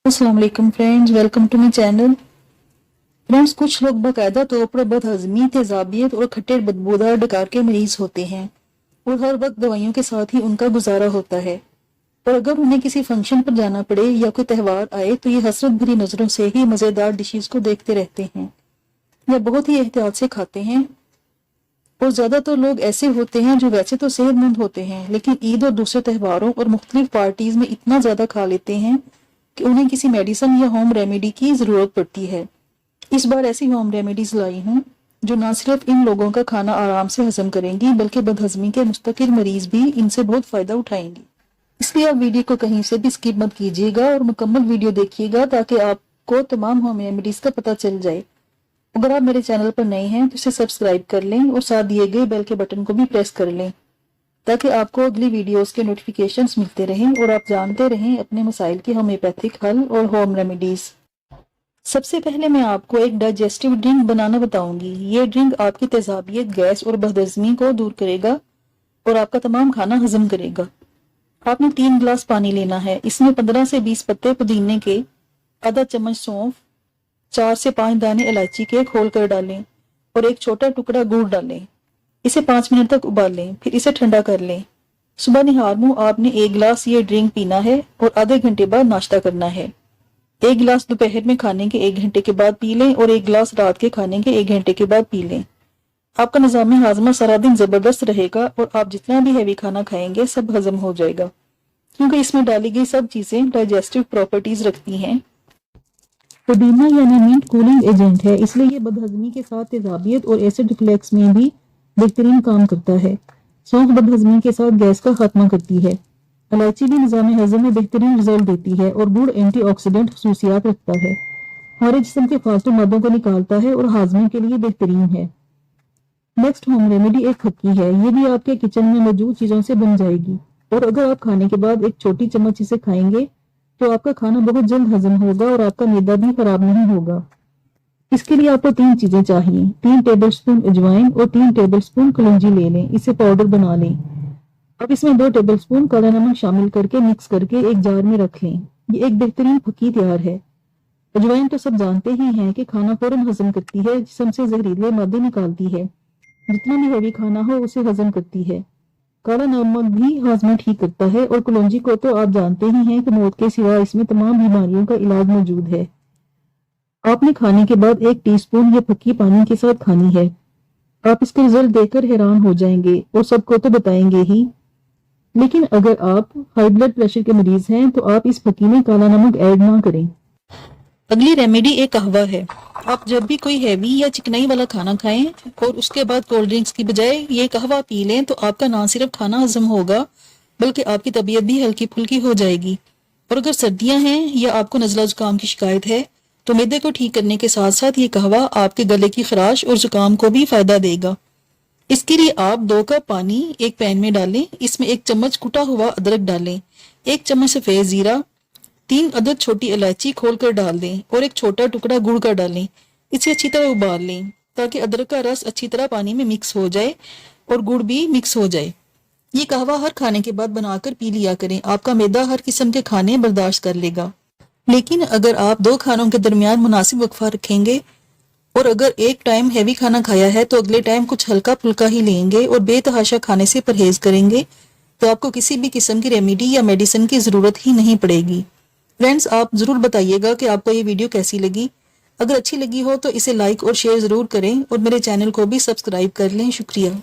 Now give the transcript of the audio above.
अस्सलाम वालेकुम friends, welcome to my channel. Friends, कुछ लोग बाकायदा तौर पर बदहजमी, तेजाबियत और खट्टे बदबूदार डकार के मरीज होते हैं और हर वक्त दवाइयों के साथ ही उनका गुजारा होता है। और अगर उन्हें किसी फंक्शन पर जाना पड़े या कोई त्यौहार आए तो ये हसरत भरी नजरों से ही मजेदार डिशेस को देखते रहते हैं या बहुत ही एहतियात से खाते हैं। और ज्यादातर लोग ऐसे होते हैं जो वैसे तो सेहतमंद होते हैं लेकिन ईद और दूसरे त्योहारों और मुख्तलिफ पार्टीज में इतना ज्यादा खा लेते हैं कि उन्हें किसी मेडिसिन या होम रेमेडी की जरूरत पड़ती है। इस बार ऐसी होम रेमेडीज लाई हूँ जो न सिर्फ इन लोगों का खाना आराम से हजम करेंगी बल्कि बदहजमी के मुस्तकिल मरीज भी इनसे बहुत फायदा उठाएंगे। इसलिए आप वीडियो को कहीं से भी स्किप मत कीजिएगा और मुकम्मल वीडियो देखिएगा ताकि आपको तमाम होम रेमेडीज का पता चल जाए। अगर आप मेरे चैनल पर नए हैं तो इसे सब्सक्राइब कर लें और साथ दिए गए बेल के बटन को भी प्रेस कर लें ताकि आपको अगली वीडियोस के नोटिफिकेशंस मिलते रहें और आप जानते रहें अपने मसाइल के होम्योपैथिक हल और होम रेमेडीज। सबसे पहले मैं आपको एक डाइजेस्टिव ड्रिंक बनाना बताऊंगी। ये ड्रिंक आपकी तेजाबियत, गैस और बदहजमी को दूर करेगा और आपका तमाम खाना हजम करेगा। आपने 3 गिलास पानी लेना है। इसमें 15 से 20 पत्ते पुदीने के, आधा चम्मच सौंफ, 4 से 5 दाने इलायची के खोल कर डालें और एक छोटा टुकड़ा गुड़ डालें। इसे 5 मिनट तक उबालें, फिर इसे ठंडा कर लें। सुबह निहार मुंह आपने 1 गिलास ये ड्रिंक पीना है और आधे घंटे बाद नाश्ता करना है। 1 गिलास दोपहर में खाने के 1 घंटे के बाद पी लें और 1 गिलास रात के खाने के 1 घंटे के बाद पी लें। आपका निजाम हाजमा सारा दिन जबरदस्त रहेगा और आप जितना भी हैवी खाना खाएंगे सब हजम हो जाएगा क्योंकि इसमें डाली गई सब चीजें डाइजेस्टिव प्रॉपर्टीज रखती हैं। पुदीना यानी मिंट कूलिंग एजेंट है, इसलिए ये बदहजमी के साथ तेजाबियत और एसिड रिफ्लेक्स में भी बेहतरीन काम करता है। सौंफ बदहजमी के साथ गैस का खात्मा करती है। इलायची भी निजाम हजम में बेहतरीन रिजल्ट देती है और गुड़ एंटीऑक्सीडेंट खसूसियात रखता है। हमारे जिस्म के फालतू मादों को निकालता है और हाजमे के लिए बेहतरीन है। नेक्स्ट होम रेमेडी एक फक्की है। ये भी आपके किचन में मौजूद चीजों से बन जाएगी और अगर आप खाने के बाद एक छोटी चम्मच इसे खाएंगे तो आपका खाना बहुत जल्द हजम होगा और आपका मैदा भी खराब नहीं होगा। इसके लिए आपको 3 चीजें चाहिए। 3 टेबलस्पून अजवाइन और 3 टेबलस्पून कलौंजी ले लें। इसे पाउडर बना लें। अब इसमें 2 टेबलस्पून काला नमक शामिल करके मिक्स करके एक जार में रख लें। ये एक बेहतरीन फक्की तैयार है। अजवाइन तो सब जानते ही हैं कि खाना फौरन हजम करती है, जिस्म से जहरीले मादे निकालती है। जितना भी हैवी खाना हो उसे हजम करती है। काला नमक भी हाजमा ठीक करता है और कलौंजी को तो आप जानते ही हैं कि मौत के सिवा इसमें तमाम बीमारियों का इलाज मौजूद है। आपने खाने के बाद 1 टीस्पून ये फक्की पानी के साथ खानी है। आप इसके रिजल्ट देखकर हैरान हो जाएंगे और सबको तो बताएंगे ही। लेकिन अगर आप हाई ब्लड प्रेशर के मरीज हैं तो आप इस फक्की में काला नमक ऐड ना करें। अगली रेमेडी एक कहवा है। आप जब भी कोई हैवी या चिकनाई वाला खाना खाएं और उसके बाद कोल्ड ड्रिंक्स की बजाय ये कहवा पी लें तो आपका ना सिर्फ खाना हजम होगा बल्कि आपकी तबीयत भी हल्की फुल्की हो जाएगी। और अगर सर्दियां हैं या आपको नजला जुकाम की शिकायत है तो मैदे को ठीक करने के साथ साथ ये कहवा आपके गले की खराश और जुकाम को भी फायदा देगा। इसके लिए आप 2 कप पानी एक पैन में डालें। इसमें 1 चम्मच कुटा हुआ अदरक डालें, 1 चम्मच सफेद जीरा, 3 अदद छोटी इलायची खोलकर डाल दें और एक छोटा टुकड़ा गुड़ का डालें। इसे अच्छी तरह उबाल लें ताकि अदरक का रस अच्छी तरह पानी में मिक्स हो जाए और गुड़ भी मिक्स हो जाए। ये कहवा हर खाने के बाद बनाकर पी लिया करें। आपका मैदा हर किस्म के खाने बर्दाश्त कर लेगा। लेकिन अगर आप 2 खानों के दरमियान मुनासिब वक्फा रखेंगे और अगर एक टाइम हैवी खाना खाया है तो अगले टाइम कुछ हल्का फुल्का ही लेंगे और बेतहाशा खाने से परहेज करेंगे तो आपको किसी भी किस्म की रेमेडी या मेडिसिन की जरूरत ही नहीं पड़ेगी। फ्रेंड्स, आप जरूर बताइएगा कि आपको ये वीडियो कैसी लगी। अगर अच्छी लगी हो तो इसे लाइक और शेयर जरूर करें और मेरे चैनल को भी सब्सक्राइब कर लें। शुक्रिया।